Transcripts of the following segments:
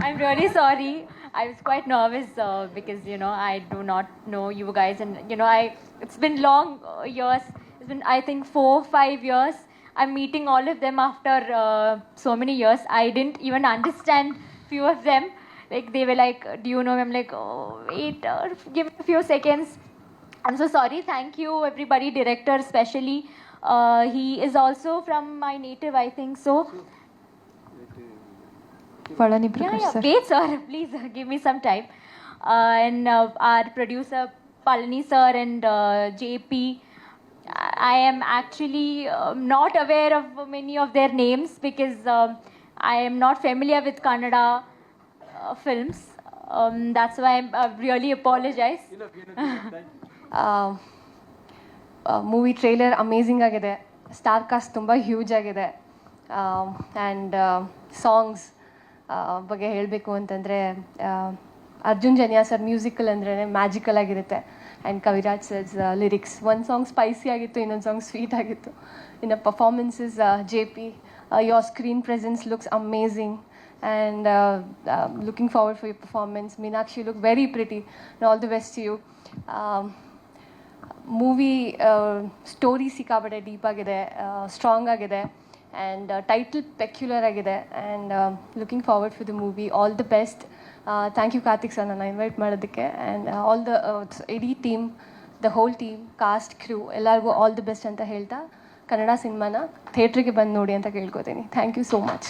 I'm really sorry. I was quite nervous because I do not know you guys, and it's been long years. It's been, I think, 4-5 years. I'm meeting all of them after so many years. I didn't even understand few of them. Like they were like, "Do you know me?" I'm like, "Oh, wait, give me a few seconds." I'm so sorry. Thank you, everybody, director especially. He is also from my native, I think so. Palani Prakash sir. Wait, sir, please give me some time. And our producer Palani sir and JP. I am actually not aware of many of their names because I am not familiar with Kannada films. That's why I really apologize. Movie trailer amazing ಆಗಿದೆ. Star cast ತುಂಬ huge ಆಗಿದೆ. And songs ಬಗ್ಗೆ ಹೇಳಬೇಕು ಅಂತಂದರೆ Arjun Janya sir musical ಅಂದ್ರೇ magical ಆಗಿರುತ್ತೆ. And Kaviraj sirs lyrics, ಒಂದು song spicy ಆಗಿತ್ತು, ಇನ್ನೊಂದು ಸಾಂಗ್ ಸ್ವೀಟ್ ಆಗಿತ್ತು. ಇನ್ನು performances J P, your screen presence looks amazing and looking forward for your performance. Meenakshi, you look very pretty and all the best to you. Movie story ಸಿಕ್ಕಾಪಟ್ಟೆ deep ಆಗಿದೆ, strong ಆಗಿದೆ, and title peculiar ಆಗಿದೆ. And looking forward for the movie. All the best. Thank you Karthik sir ನನ್ನ invite ಮಾಡೋದಕ್ಕೆ. And all the ಇಡೀ team, the whole team, cast, crew ಎಲ್ಲರಿಗೂ all the best ಅಂತ ಹೇಳ್ತಾ ಕನ್ನಡ ಸಿನಿಮಾನ ಥಿಯೇಟ್ರಿಗೆ ಬಂದು ನೋಡಿ ಅಂತ ಕೇಳ್ಕೊತೀನಿ. Thank you so much.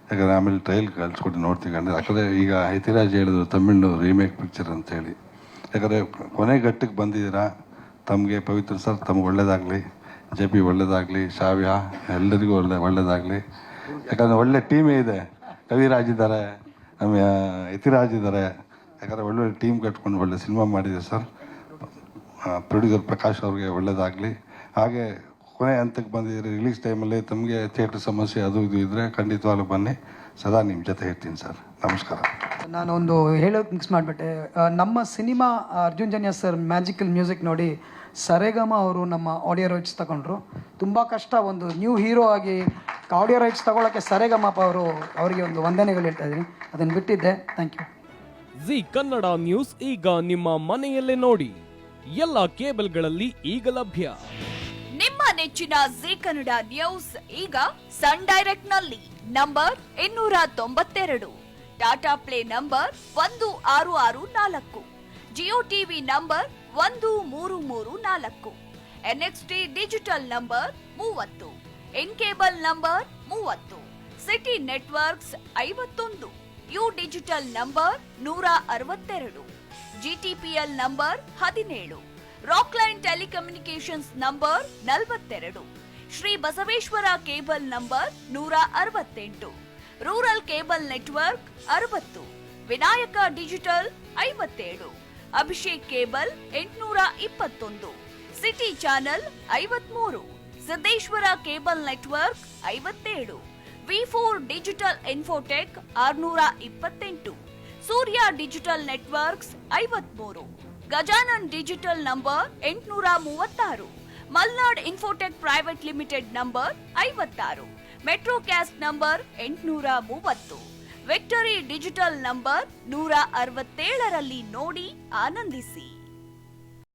ಯಾಕಂದರೆ ಆಮೇಲೆ ಟ್ರೈಲ್ ಕಳಿಸ್ಕೊಟ್ಟು ನೋಡ್ತೀನಿ. ಅಂದರೆ ಯಾಕಂದರೆ ಈಗ ಯತಿರಾಜ್ ಹೇಳಿದ್ರು ತಮಿಳು ರೀಮೇಕ್ ಪಿಕ್ಚರ್ ಅಂತೇಳಿ. ಯಾಕಂದರೆ ಕೊನೆ ಘಟ್ಟಕ್ಕೆ ಬಂದಿದ್ದೀರಾ. ತಮಗೆ ಪವಿತ್ರ ಸರ್ ತಮ್ಗೆ ಒಳ್ಳೇದಾಗಲಿ, ಜೆ ಪಿ ಒಳ್ಳೇದಾಗಲಿ, ಶಾವ್ಯ ಎಲ್ಲರಿಗೂ ಒಳ್ಳೇದಾಗಲಿ. ಯಾಕಂದರೆ ಒಳ್ಳೆ ಟೀಮೇ ಇದೆ. ಕವಿರಾಜ್ ಇದ್ದಾರೆ, ಆಮೇಲೆ ಯತಿರಾಜ್ ಇದ್ದಾರೆ. ಯಾಕಂದರೆ ಒಳ್ಳೊಳ್ಳೆ ಟೀಮ್ ಕಟ್ಕೊಂಡು ಒಳ್ಳೆ ಸಿನಿಮಾ ಮಾಡಿದೆ ಸರ್. ಪ್ರೊಡ್ಯೂಸರ್ ಪ್ರಕಾಶ್ ಅವ್ರಿಗೆ ಒಳ್ಳೇದಾಗಲಿ. ಹಾಗೆ ಕೊನೆ ಹಂತಕ್ಕೆ ಬಂದಿದ್ದೀರಿ. ರಿಲೀಸ್ ಟೈಮಲ್ಲಿ ತಮಗೆ ಥಿಯೇಟ್ರ್ ಸಮಸ್ಯೆ ಅದು ಇದು ಇದ್ದರೆ ಖಂಡಿತವಾಗ್ಲೂ ಬನ್ನಿ. ಸದಾ ನಿಮ್ಮ ಜೊತೆ ಇರ್ತೀನಿ ಸರ್. ನಮಸ್ಕಾರ. ನಾನೊಂದು ಹೇಳೋಕೆ ಮಿಕ್ಸ್ ಮಾಡಿಬಿಟ್ಟೆ. ನಮ್ಮ cinema Arjun Janya sir magical music ನೋಡಿ ಸರೇಗಮ ಅವರು ನಮ್ಮ ಆಡಿಯೋ ರೈಟ್ಸ್ ತಗೊಂಡ್ರು. ತುಂಬ ಕಷ್ಟ, ಒಂದು ನ್ಯೂ ಹೀರೋ ಆಗಿ ಆಡಿಯೋ ರೈಟ್ಸ್ ತಗೊಳ್ಳೋಕ್ಕೆ ಸರೇಗಮಪ್ಪ ಅವರಿಗೆ ಒಂದು ವಂದನೆಗಳು ಹೇಳ್ತಾ ಇದ್ದೀನಿ. ಅದನ್ನು ಬಿಟ್ಟಿದ್ದೆ. Thank you. Zee Kannada news ಈಗ ನಿಮ್ಮ ಮನೆಯಲ್ಲೇ ನೋಡಿ. ಎಲ್ಲ ಕೇಬಲ್ಗಳಲ್ಲಿ ಈಗ ಲಭ್ಯ. ನಿಮ್ಮ ನೆಚ್ಚಿನ ಜಿ ಕನ್ನಡ ನ್ಯೂಸ್ ಈಗ ಸನ್ ಡೈರೆಕ್ಟ್ ನಲ್ಲಿ number 292, Tata play number 1664, Jio TV number 1334, NXT digital number 30, in cable number 30, city networks 51, you digital number 162, GTPL number 17, Rockline telecommunications number 42, Shri Basaveshwara cable number 168, rural cable network 60, Vinayaka digital 57, Abhishek cable 821, city channel 53, Siddeshwara cable network 57, ವಿ4 digital infotech 628, Surya digital networks 53, Gajanan digital number 836, Malnad infotech private limited number 56, metro cast number 830, victory digital number 167ರಲ್ಲಿ ನೋಡಿ ಆನಂದಿಸಿ.